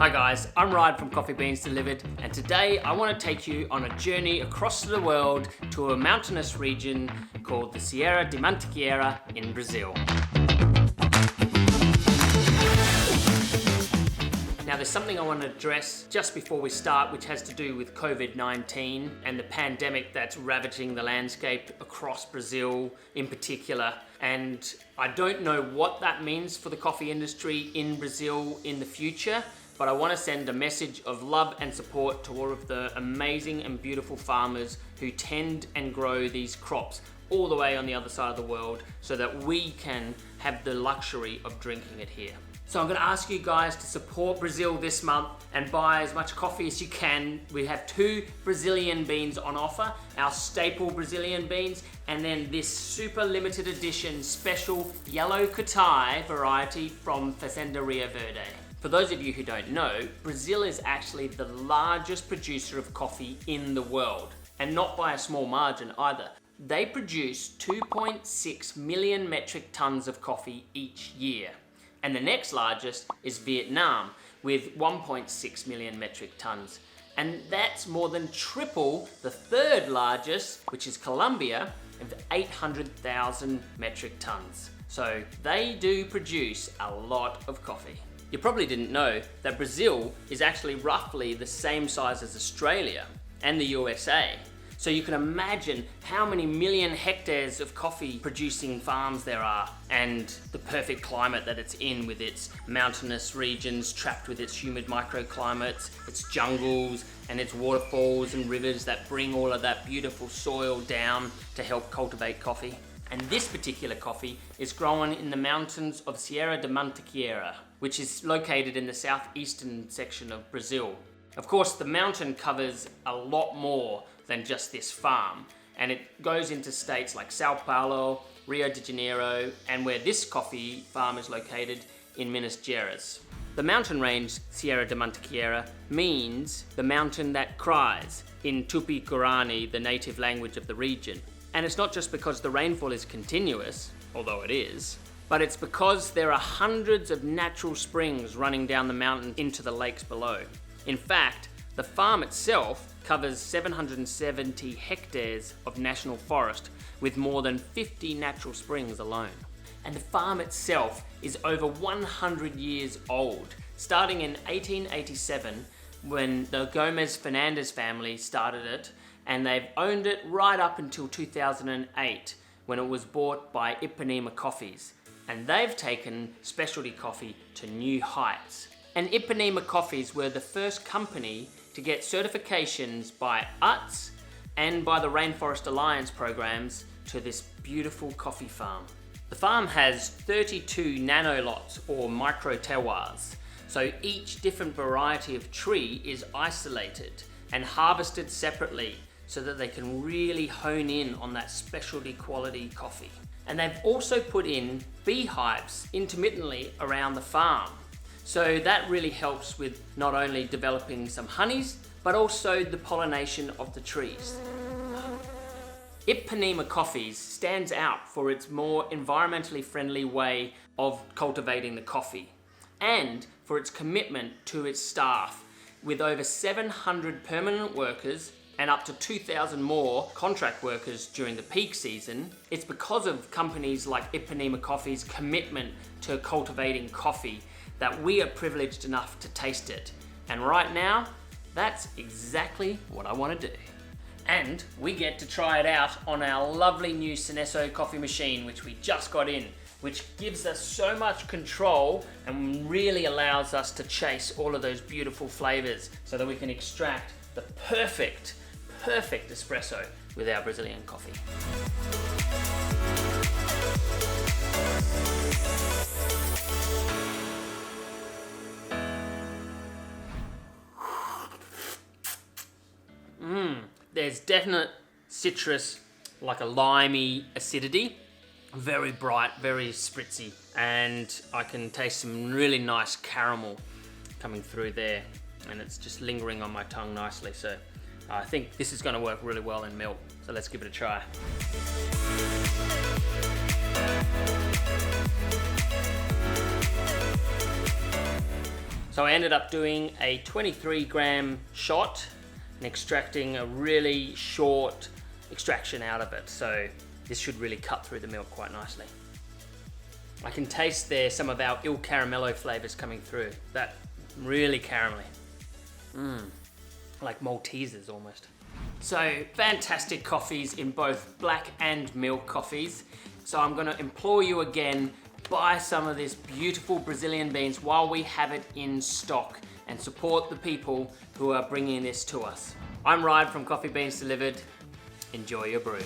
Hi guys, I'm Ryan from Coffee Beans Delivered, and today I want to take you on a journey across the world to a mountainous region called the Serra da Mantiqueira in Brazil. Now there's something I want to address just before we start, which has to do with COVID-19 and the pandemic that's ravaging the landscape across Brazil in particular. And I don't know what that means for the coffee industry in Brazil in the future, but I want to send a message of love and support to all of the amazing and beautiful farmers who tend and grow these crops all the way on the other side of the world so that we can have the luxury of drinking it here. So I'm going to ask you guys to support Brazil this month and buy as much coffee as you can. We have 2 Brazilian beans on offer, our staple Brazilian beans, and then this super limited edition special yellow Katai variety from Fazenda Verde. For those of you who don't know, Brazil is actually the largest producer of coffee in the world, and not by a small margin either. They produce 2.6 million metric tons of coffee each year. And the next largest is Vietnam with 1.6 million metric tons. And that's more than triple the third largest, which is Colombia, with 800,000 metric tons. So they do produce a lot of coffee. You probably didn't know that Brazil is actually roughly the same size as Australia and the USA. So you can imagine how many million hectares of coffee producing farms there are, and the perfect climate that it's in with its mountainous regions trapped with its humid microclimates, its jungles and its waterfalls and rivers that bring all of that beautiful soil down to help cultivate coffee. And this particular coffee is grown in the mountains of Serra da Mantiqueira, which is located in the southeastern section of Brazil. Of course, the mountain covers a lot more than just this farm, and it goes into states like Sao Paulo, Rio de Janeiro, and where this coffee farm is located in Minas Gerais. The mountain range Serra da Mantiqueira means the mountain that cries in Tupi-Guarani, the native language of the region. And it's not just because the rainfall is continuous, although it is, but it's because there are hundreds of natural springs running down the mountain into the lakes below. In fact, the farm itself covers 770 hectares of national forest with more than 50 natural springs alone. And the farm itself is over 100 years old, starting in 1887 when the Gomez Fernandes family started it, and they've owned it right up until 2008 when it was bought by Ipanema Coffees. And they've taken specialty coffee to new heights. And Ipanema Coffees were the first company to get certifications by UTZ and by the Rainforest Alliance programs to this beautiful coffee farm. The farm has 32 nanolots or micro terroirs, so each different variety of tree is isolated and harvested separately so that they can really hone in on that specialty quality coffee. And they've also put in beehives intermittently around the farm. So that really helps with not only developing some honeys, but also the pollination of the trees. Ipanema Coffees stands out for its more environmentally friendly way of cultivating the coffee, and for its commitment to its staff, with over 700 permanent workers and up to 2,000 more contract workers during the peak season. It's because of companies like Ipanema Coffee's commitment to cultivating coffee that we are privileged enough to taste it. And right now, that's exactly what I want to do. And we get to try it out on our lovely new Seneso coffee machine, which we just got in, which gives us so much control and really allows us to chase all of those beautiful flavors so that we can extract the perfect espresso with our Brazilian coffee. There's definite citrus, like a limey acidity, very bright, very spritzy, and I can taste some really nice caramel coming through there, and it's just lingering on my tongue nicely. So I think this is going to work really well in milk, so let's give it a try. So I ended up doing a 23 gram shot and extracting a really short extraction out of it. So this should really cut through the milk quite nicely. I can taste there some of our Il Caramello flavors coming through. That really caramelly. Like Maltesers almost. So fantastic coffees in both black and milk coffees. So I'm gonna implore you again, buy some of this beautiful Brazilian beans while we have it in stock and support the people who are bringing this to us. I'm Ryan from Coffee Beans Delivered. Enjoy your brew.